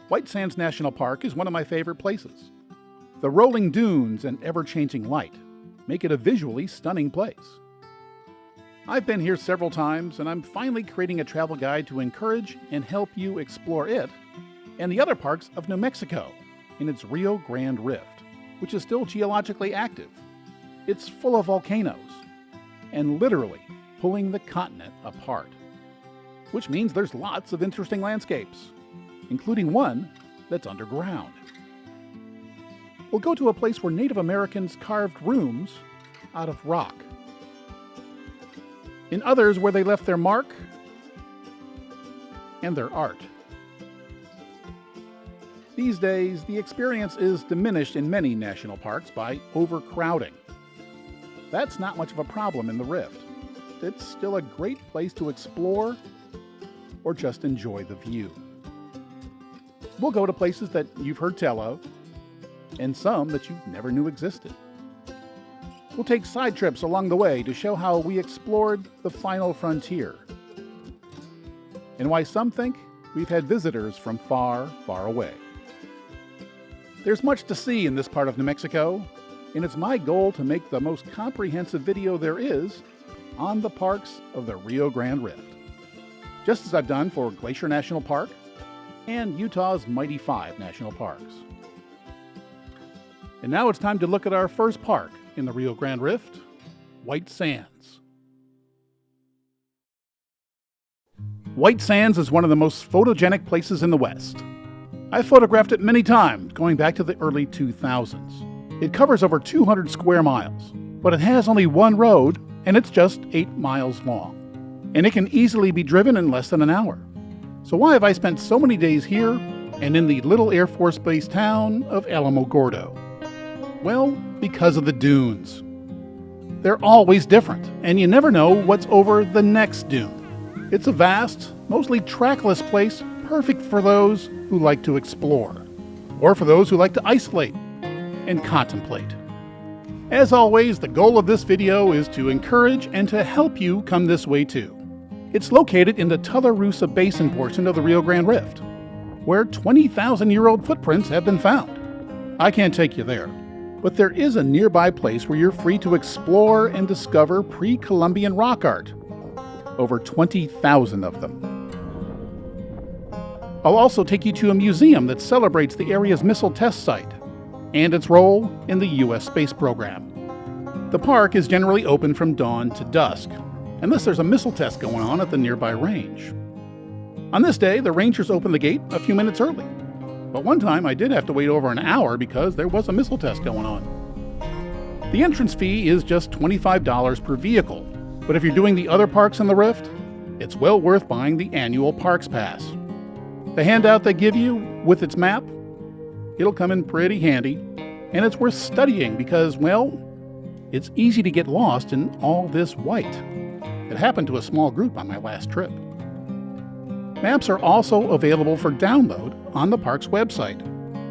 White Sands National Park is one of my favorite places. The rolling dunes and ever-changing light make it a visually stunning place. I've been here several times, and I'm finally creating a travel guide to encourage and help you explore it and the other parts of New Mexico in its Rio Grande Rift, which is still geologically active. It's full of volcanoes and literally pulling the continent apart, which means there's lots of interesting landscapes, including one that's underground. We'll go to a place where Native Americans carved rooms out of rock. In others where they left their mark and their art. These days, the experience is diminished in many national parks by overcrowding. That's not much of a problem in the Rift. It's still a great place to explore or just enjoy the view. We'll go to places that you've heard tell of, and some that you never knew existed. We'll take side trips along the way to show how we explored the final frontier, and why some think we've had visitors from far, far away. There's much to see in this part of New Mexico, and it's my goal to make the most comprehensive video there is on the parks of the Rio Grande Rift, just as I've done for Glacier National Park and Utah's Mighty 5 National Parks. And now it's time to look at our first park in the Rio Grande Rift, White Sands. White Sands is one of the most photogenic places in the West. I've photographed it many times, going back to the early 2000s. It covers over 200 square miles, but it has only one road, and it's just 8 miles long. And it can easily be driven in less than an hour. So why have I spent so many days here and in the little Air Force Base town of Alamogordo? Well, because of the dunes. They're always different, and you never know what's over the next dune. It's a vast, mostly trackless place, perfect for those who like to explore, or for those who like to isolate and contemplate. As always, the goal of this video is to encourage and to help you come this way too. It's located in the Tularosa Basin portion of the Rio Grande Rift, where 20,000-year-old footprints have been found. I can't take you there, but there is a nearby place where you're free to explore and discover pre-Columbian rock art. Over 20,000 of them. I'll also take you to a museum that celebrates the area's missile test site and its role in the U.S. space program. The park is generally open from dawn to dusk, unless there's a missile test going on at the nearby range. On this day, the rangers opened the gate a few minutes early, but one time I did have to wait over an hour because there was a missile test going on. The entrance fee is just $25 per vehicle, but if you're doing the other parks in the Rift, it's well worth buying the annual Parks Pass. The handout they give you with its map, it'll come in pretty handy, and it's worth studying because, well, it's easy to get lost in all this white. It happened to a small group on my last trip. Maps are also available for download on the park's website.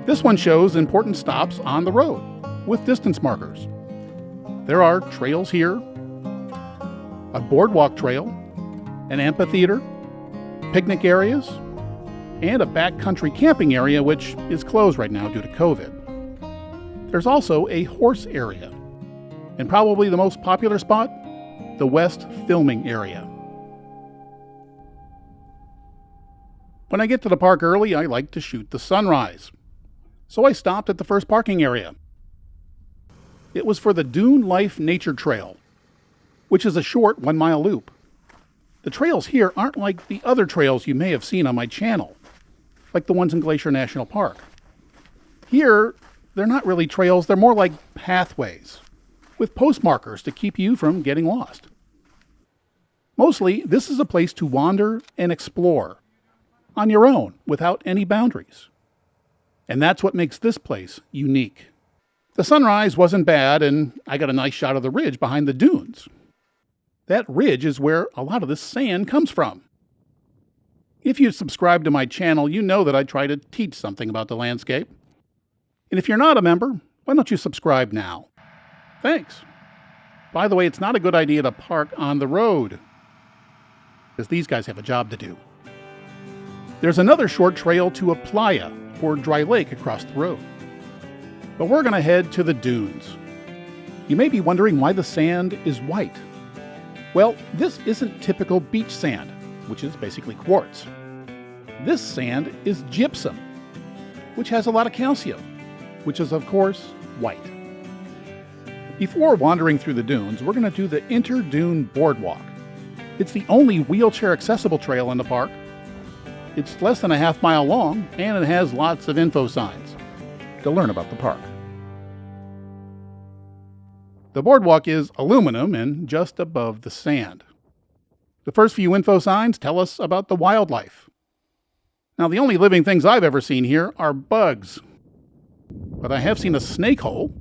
This one shows important stops on the road with distance markers. There are trails here, a boardwalk trail, an amphitheater, picnic areas, and a backcountry camping area which is closed right now due to COVID. There's also a horse area, and probably the most popular spot, the West Filming Area. When I get to the park early, I like to shoot the sunrise. So I stopped at the first parking area. It was for the Dune Life Nature Trail, which is a short 1-mile loop. The trails here aren't like the other trails you may have seen on my channel, like the ones in Glacier National Park. Here, they're not really trails, they're more like pathways, with post markers to keep you from getting lost. Mostly, this is a place to wander and explore, on your own, without any boundaries. And that's what makes this place unique. The sunrise wasn't bad, and I got a nice shot of the ridge behind the dunes. That ridge is where a lot of this sand comes from. If you subscribe to my channel, you know that I try to teach something about the landscape. And if you're not a member, why don't you subscribe now? Thanks. By the way, it's not a good idea to park on the road, because these guys have a job to do. There's another short trail to a playa or dry lake across the road. But we're going to head to the dunes. You may be wondering why the sand is white. Well, this isn't typical beach sand, which is basically quartz. This sand is gypsum, which has a lot of calcium, which is, of course, white. Before wandering through the dunes, we're going to do the Interdune Boardwalk. It's the only wheelchair-accessible trail in the park. It's less than a half-mile long, and it has lots of info signs to learn about the park. The boardwalk is aluminum and just above the sand. The first few info signs tell us about the wildlife. Now, the only living things I've ever seen here are bugs. But I have seen a snake hole,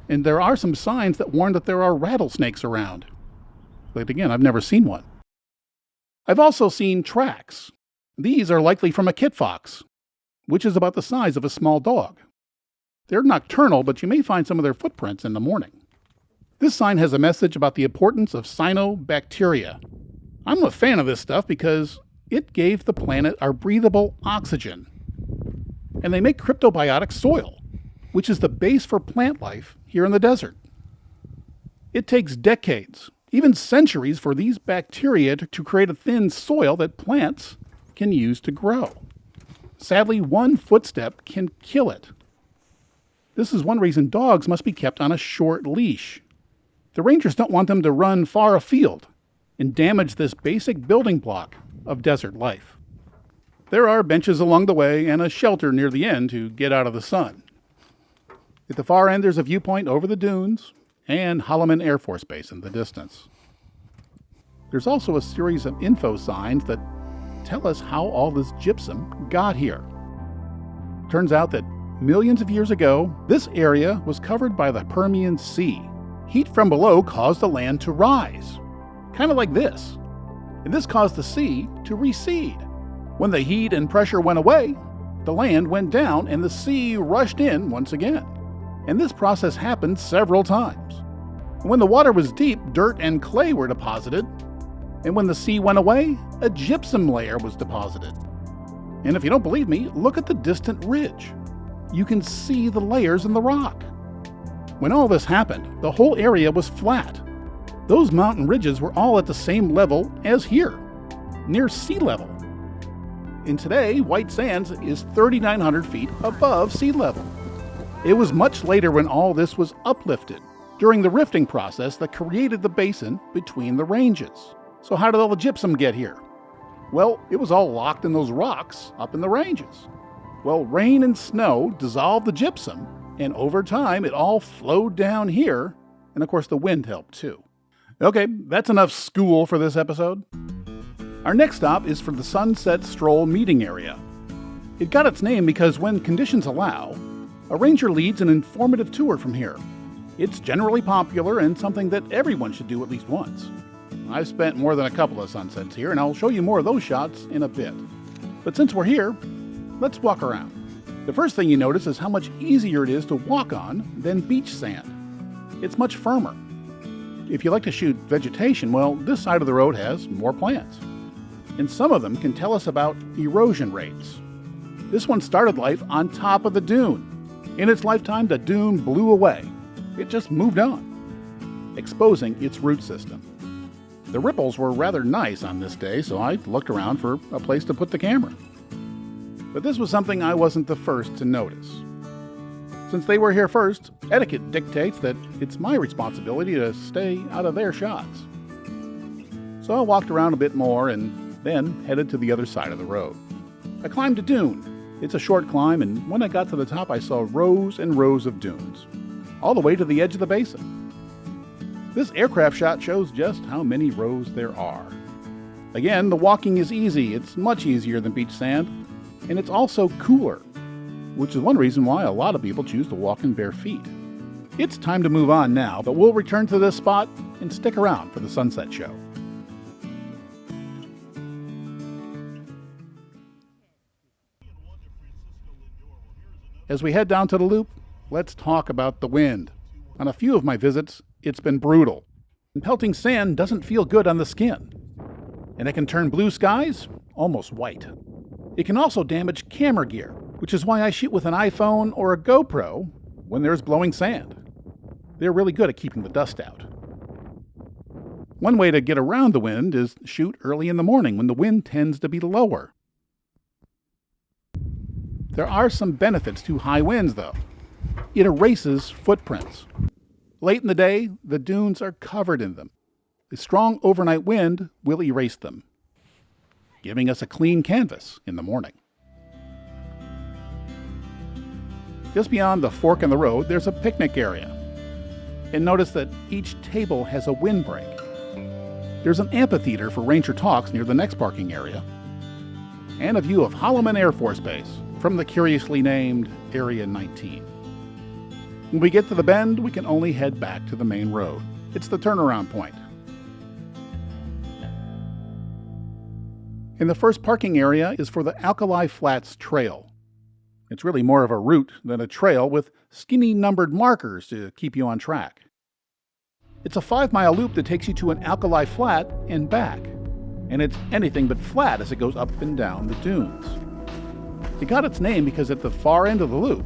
and there are some signs that warn that there are rattlesnakes around. But again, I've never seen one. I've also seen tracks. These are likely from a kit fox, which is about the size of a small dog. They're nocturnal, but you may find some of their footprints in the morning. This sign has a message about the importance of cyanobacteria. I'm a fan of this stuff because it gave the planet our breathable oxygen. And they make cryptobiotic soil, which is the base for plant life here in the desert. It takes decades, even centuries, for these bacteria to create a thin soil that plants can use to grow. Sadly, one footstep can kill it. This is one reason dogs must be kept on a short leash. The rangers don't want them to run far afield and damage this basic building block of desert life. There are benches along the way and a shelter near the end to get out of the sun. At the far end, there's a viewpoint over the dunes and Holloman Air Force Base in the distance. There's also a series of info signs that tell us how all this gypsum got here. Turns out that millions of years ago, this area was covered by the Permian Sea. Heat from below caused the land to rise, kind of like this. And this caused the sea to recede. When the heat and pressure went away, the land went down and the sea rushed in once again. And this process happened several times. When the water was deep, dirt and clay were deposited. And when the sea went away, a gypsum layer was deposited. And if you don't believe me, look at the distant ridge. You can see the layers in the rock. When all this happened, the whole area was flat. Those mountain ridges were all at the same level as here, near sea level. And today, White Sands is 3,900 feet above sea level. It was much later when all this was uplifted, during the rifting process that created the basin between the ranges. So how did all the gypsum get here? Well, it was all locked in those rocks up in the ranges. Well, rain and snow dissolved the gypsum, and over time it all flowed down here, and of course the wind helped too. Okay, that's enough school for this episode. Our next stop is for the Sunset Stroll meeting area. It got its name because when conditions allow, a ranger leads an informative tour from here. It's generally popular and something that everyone should do at least once. I've spent more than a couple of sunsets here, and I'll show you more of those shots in a bit. But since we're here, let's walk around. The first thing you notice is how much easier it is to walk on than beach sand. It's much firmer. If you like to shoot vegetation, well, this side of the road has more plants. And some of them can tell us about erosion rates. This one started life on top of the dune. In its lifetime, the dune blew away. It just moved on, exposing its root system. The ripples were rather nice on this day, so I looked around for a place to put the camera. But this was something I wasn't the first to notice. Since they were here first, etiquette dictates that it's my responsibility to stay out of their shots. So I walked around a bit more and then headed to the other side of the road. I climbed a dune. It's a short climb, and when I got to the top, I saw rows and rows of dunes, all the way to the edge of the basin. This aircraft shot shows just how many rows there are. Again, the walking is easy. It's much easier than beach sand, and it's also cooler, which is one reason why a lot of people choose to walk in bare feet. It's time to move on now, but we'll return to this spot and stick around for the sunset show. As we head down to the loop, let's talk about the wind. On a few of my visits, it's been brutal. Pelting sand doesn't feel good on the skin, and it can turn blue skies almost white. It can also damage camera gear, which is why I shoot with an iPhone or a GoPro when there's blowing sand. They're really good at keeping the dust out. One way to get around the wind is shoot early in the morning when the wind tends to be lower. There are some benefits to high winds, though. It erases footprints. Late in the day, the dunes are covered in them. A strong overnight wind will erase them, giving us a clean canvas in the morning. Just beyond the fork in the road, there's a picnic area. And notice that each table has a windbreak. There's an amphitheater for ranger talks near the next parking area, and a view of Holloman Air Force Base from the curiously named Area 19. When we get to the bend, we can only head back to the main road. It's the turnaround point. And the first parking area is for the Alkali Flats Trail. It's really more of a route than a trail with skinny numbered markers to keep you on track. It's a 5-mile loop that takes you to an alkali flat and back, and it's anything but flat as it goes up and down the dunes. It got its name because at the far end of the loop,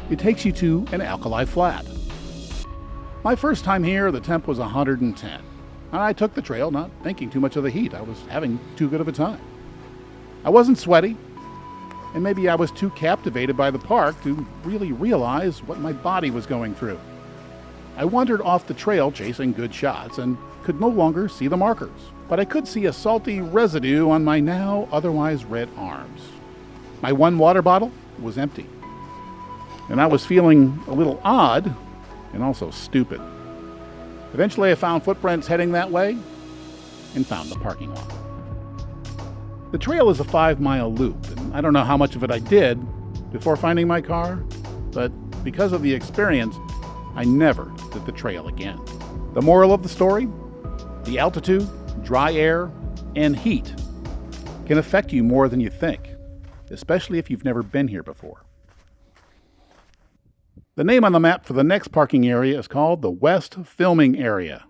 it takes you to an alkali flat. My first time here, the temp was 110, and I took the trail not thinking too much of the heat. I was having too good of a time. I wasn't sweaty, and maybe I was too captivated by the park to really realize what my body was going through. I wandered off the trail chasing good shots and could no longer see the markers, but I could see a salty residue on my now otherwise red arms. My one water bottle was empty, and I was feeling a little odd and also stupid. Eventually I found footprints heading that way and found the parking lot. The trail is a 5-mile loop, and I don't know how much of it I did before finding my car, but because of the experience, I never did the trail again. The moral of the story? The altitude, dry air, and heat can affect you more than you think, especially if you've never been here before. The name on the map for the next parking area is called the West Filming Area.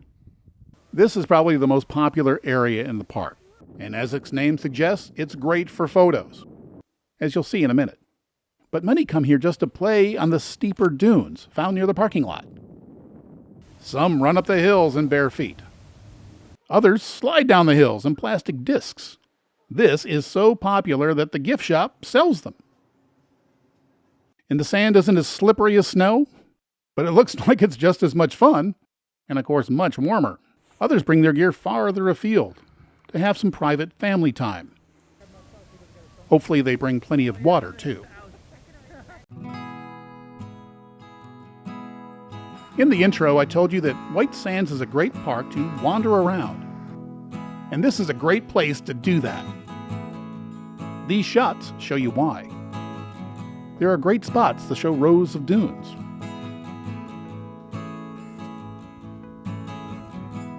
This is probably the most popular area in the park, and as its name suggests, it's great for photos, as you'll see in a minute. But many come here just to play on the steeper dunes found near the parking lot. Some run up the hills in bare feet. Others slide down the hills in plastic discs. This is so popular that the gift shop sells them. And the sand isn't as slippery as snow, but it looks like it's just as much fun, and of course much warmer. Others bring their gear farther afield to have some private family time. Hopefully they bring plenty of water too. In the intro, I told you that White Sands is a great park to wander around. And this is a great place to do that. These shots show you why. There are great spots to show rows of dunes.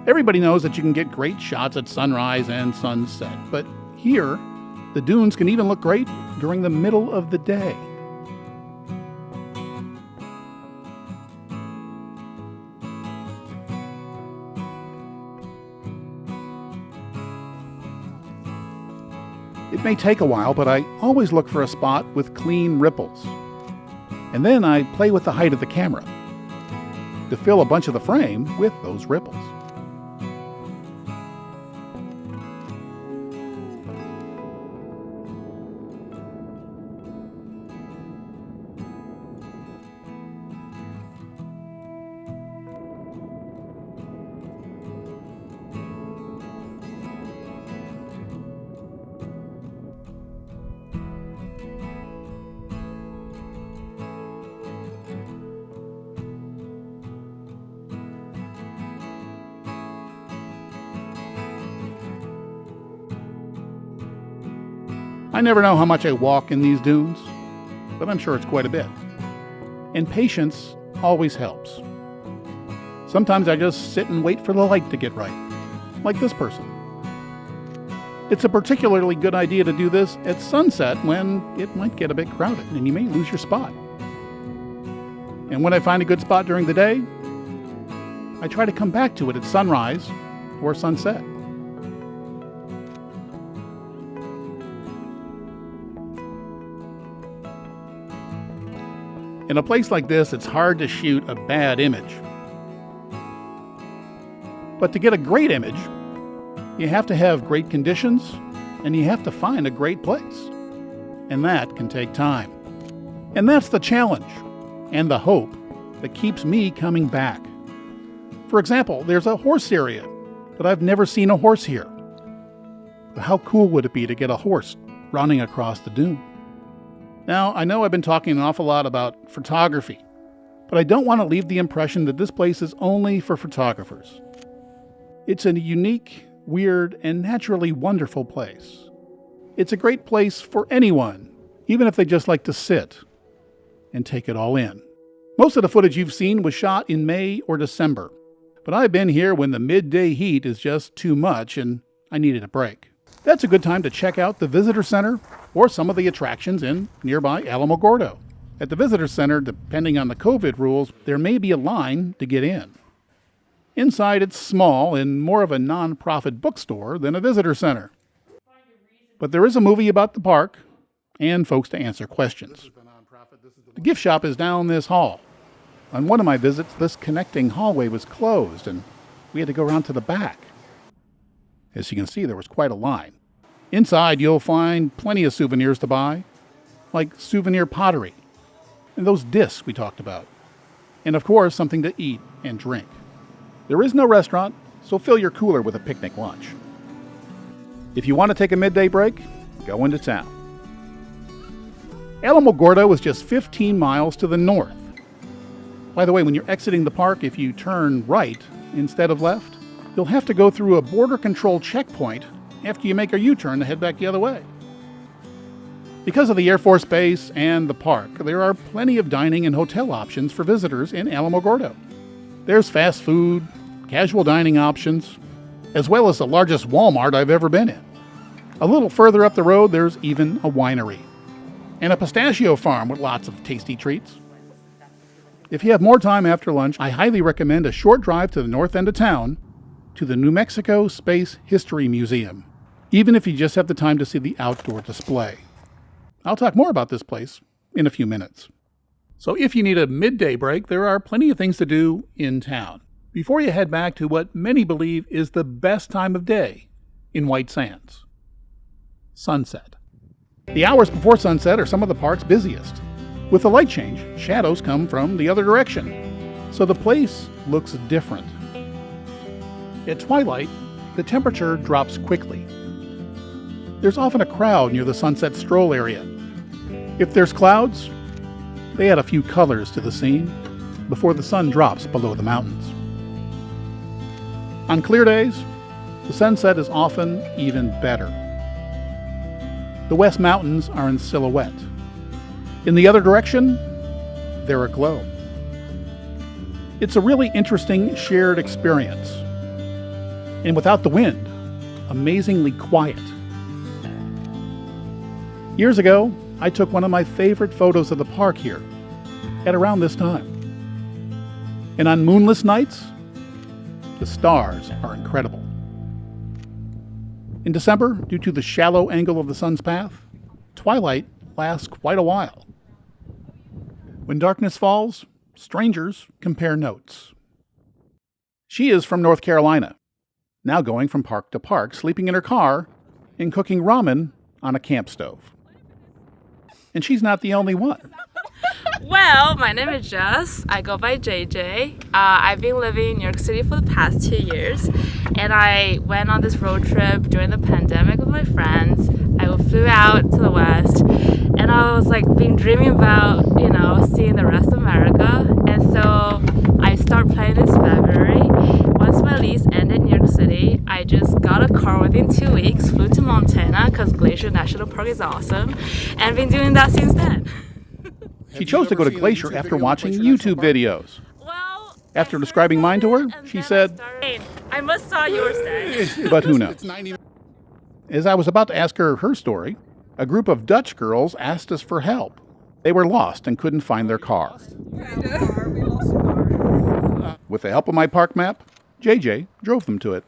Everybody knows that you can get great shots at sunrise and sunset, but here, the dunes can even look great during the middle of the day. It may take a while, but I always look for a spot with clean ripples. And then I play with the height of the camera to fill a bunch of the frame with those ripples. I never know how much I walk in these dunes, but I'm sure it's quite a bit. And patience always helps. Sometimes I just sit and wait for the light to get right, like this person. It's a particularly good idea to do this at sunset when it might get a bit crowded and you may lose your spot. And when I find a good spot during the day, I try to come back to it at sunrise or sunset. In a place like this, it's hard to shoot a bad image. But to get a great image, you have to have great conditions, and you have to find a great place. And that can take time. And that's the challenge and the hope that keeps me coming back. For example, there's a horse area, but I've never seen a horse here. But how cool would it be to get a horse running across the dune? Now, I know I've been talking an awful lot about photography, but I don't want to leave the impression that this place is only for photographers. It's a unique, weird, and naturally wonderful place. It's a great place for anyone, even if they just like to sit and take it all in. Most of the footage you've seen was shot in May or December, but I've been here when the midday heat is just too much and I needed a break. That's a good time to check out the visitor center or some of the attractions in nearby Alamogordo. At the visitor center, depending on the COVID rules, there may be a line to get in. Inside, it's small and more of a non-profit bookstore than a visitor center. But there is a movie about the park and folks to answer questions. The gift shop is down this hall. On one of my visits, this connecting hallway was closed and we had to go around to the back. As you can see, there was quite a line. Inside, you'll find plenty of souvenirs to buy, like souvenir pottery and those discs we talked about. And of course, something to eat and drink. There is no restaurant, so fill your cooler with a picnic lunch. If you want to take a midday break, go into town. Alamogordo is just 15 miles to the north. By the way, when you're exiting the park, if you turn right instead of left, you'll have to go through a border control checkpoint after you make a U-turn to head back the other way. Because of the Air Force Base and the park, there are plenty of dining and hotel options for visitors in Alamogordo. There's fast food, casual dining options, as well as the largest Walmart I've ever been in. A little further up the road, there's even a winery and a pistachio farm with lots of tasty treats. If you have more time after lunch, I highly recommend a short drive to the north end of town to the New Mexico Space History Museum, even if you just have the time to see the outdoor display. I'll talk more about this place in a few minutes. So if you need a midday break, there are plenty of things to do in town before you head back to what many believe is the best time of day in White Sands: sunset. The hours before sunset are some of the park's busiest. With the light change, shadows come from the other direction, so the place looks different. At twilight, the temperature drops quickly. There's often a crowd near the sunset stroll area. If there's clouds, they add a few colors to the scene before the sun drops below the mountains. On clear days, the sunset is often even better. The West Mountains are in silhouette. In the other direction, they're aglow. It's a really interesting shared experience. And without the wind, amazingly quiet. Years ago, I took one of my favorite photos of the park here at around this time. And on moonless nights, the stars are incredible. In December, due to the shallow angle of the sun's path, twilight lasts quite a while. When darkness falls, strangers compare notes. She is from North Carolina, now going from park to park, sleeping in her car and cooking ramen on a camp stove. And she's not the only one. Well, my name is Jess. I go by JJ. I've been living in New York City for the past 2 years, and I went on this road trip during the pandemic with my friends. I flew out to the West, and I was been dreaming about, seeing the rest of America. And so I started planning this February. Once my lease ended in New York City, I just got a car within 2 weeks, flew to Montana because Glacier National Park is awesome, and been doing that since then. She chose to go to Glacier after watching YouTube videos. Well, After describing mine to her, she said, I must saw yours then. but who knows? As I was about to ask her her story, a group of Dutch girls asked us for help. They were lost and couldn't find their car. With the help of my park map, JJ drove them to it.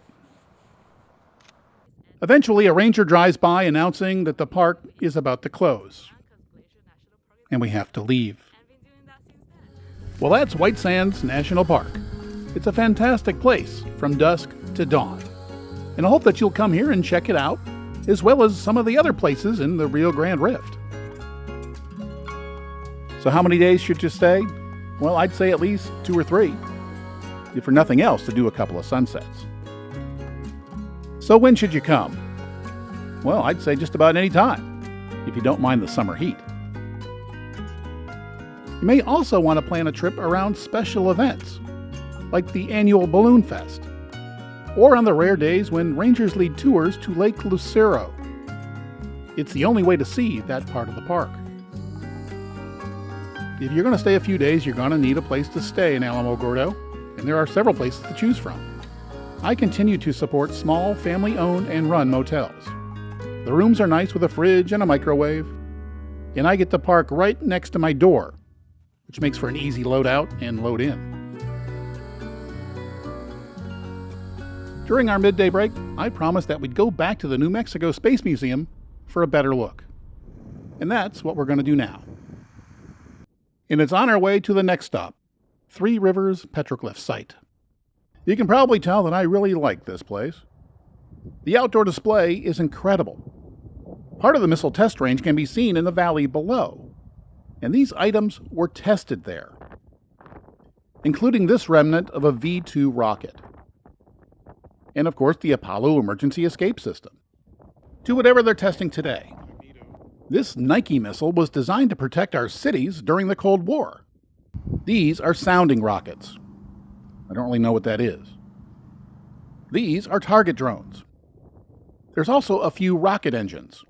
Eventually, a ranger drives by announcing that the park is about to close, and we have to leave. Well, that's White Sands National Park. It's a fantastic place from dusk to dawn. And I hope that you'll come here and check it out, as well as some of the other places in the Rio Grande Rift. So how many days should you stay? Well, I'd say at least 2 or 3, if for nothing else to do a couple of sunsets. So when should you come? Well, I'd say just about any time, if you don't mind the summer heat. You may also want to plan a trip around special events, like the annual Balloon Fest, or on the rare days when rangers lead tours to Lake Lucero. It's the only way to see that part of the park. If you're going to stay a few days, you're going to need a place to stay in Alamogordo, and there are several places to choose from. I continue to support small, family-owned and run motels. The rooms are nice with a fridge and a microwave, and I get to park right next to my door, which makes for an easy load out and load in. During our midday break, I promised that we'd go back to the New Mexico Space Museum for a better look. And that's what we're going to do now. And it's on our way to the next stop, Three Rivers Petroglyph Site. You can probably tell that I really like this place. The outdoor display is incredible. Part of the missile test range can be seen in the valley below, and these items were tested there, including this remnant of a V-2 rocket. And of course, the Apollo emergency escape system. To whatever they're testing today. This Nike missile was designed to protect our cities during the Cold War. These are sounding rockets. I don't really know what that is. These are target drones. There's also a few rocket engines,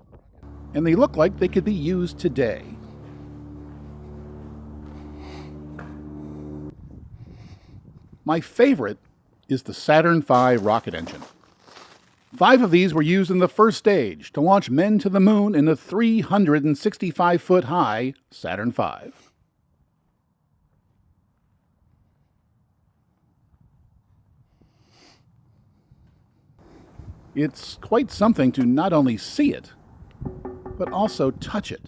and they look like they could be used today. My favorite is the Saturn V rocket engine. 5 of these were used in the first stage to launch men to the moon in the 365-foot-high Saturn V. It's quite something to not only see it, but also touch it.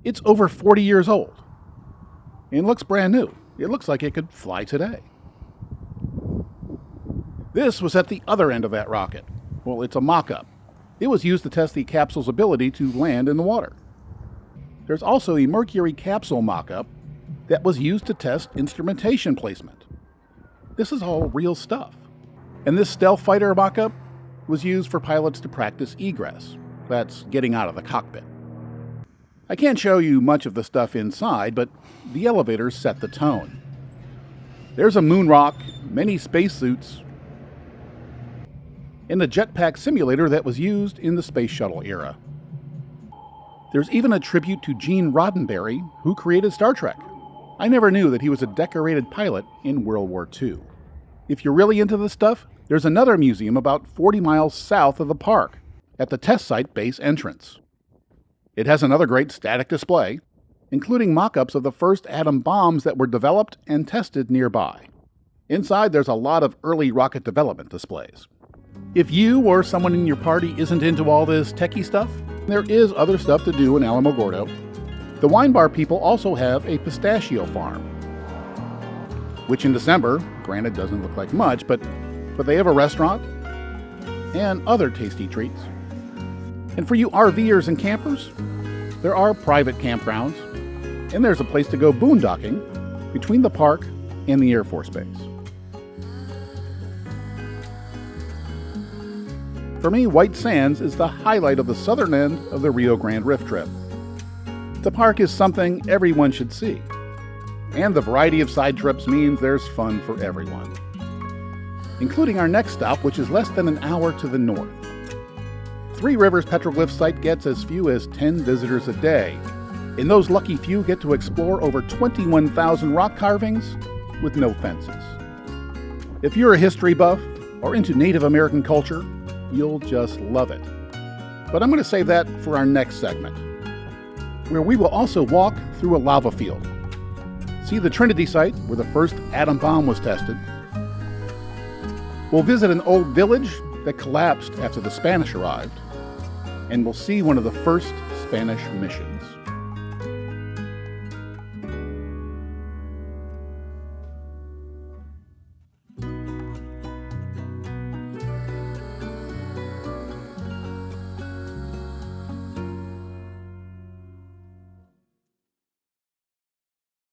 It's over 40 years old and looks brand new. It looks like it could fly today. This was at the other end of that rocket. Well, it's a mock-up. It was used to test the capsule's ability to land in the water. There's also a Mercury capsule mock-up that was used to test instrumentation placement. This is all real stuff. And this stealth fighter mock-up was used for pilots to practice egress. That's getting out of the cockpit. I can't show you much of the stuff inside, but the elevators set the tone. There's a moon rock, many spacesuits, and a jetpack simulator that was used in the space shuttle era. There's even a tribute to Gene Roddenberry, who created Star Trek. I never knew that he was a decorated pilot in World War II. If you're really into this stuff, there's another museum about 40 miles south of the park, at the test site base entrance. It has another great static display, including mock-ups of the first atom bombs that were developed and tested nearby. Inside, there's a lot of early rocket development displays. If you or someone in your party isn't into all this techie stuff, there is other stuff to do in Alamogordo. The wine bar people also have a pistachio farm, which in December, granted doesn't look like much, but they have a restaurant and other tasty treats. And for you RVers and campers, there are private campgrounds, and there's a place to go boondocking between the park and the Air Force Base. For me, White Sands is the highlight of the southern end of the Rio Grande Rift trip. The park is something everyone should see, and the variety of side trips means there's fun for everyone, including our next stop, which is less than an hour to the north. Three Rivers Petroglyph Site gets as few as 10 visitors a day, and those lucky few get to explore over 21,000 rock carvings with no fences. If you're a history buff or into Native American culture, you'll just love it. But I'm going to save that for our next segment, where we will also walk through a lava field, see the Trinity site where the first atom bomb was tested. We'll visit an old village that collapsed after the Spanish arrived, and we'll see one of the first Spanish missions.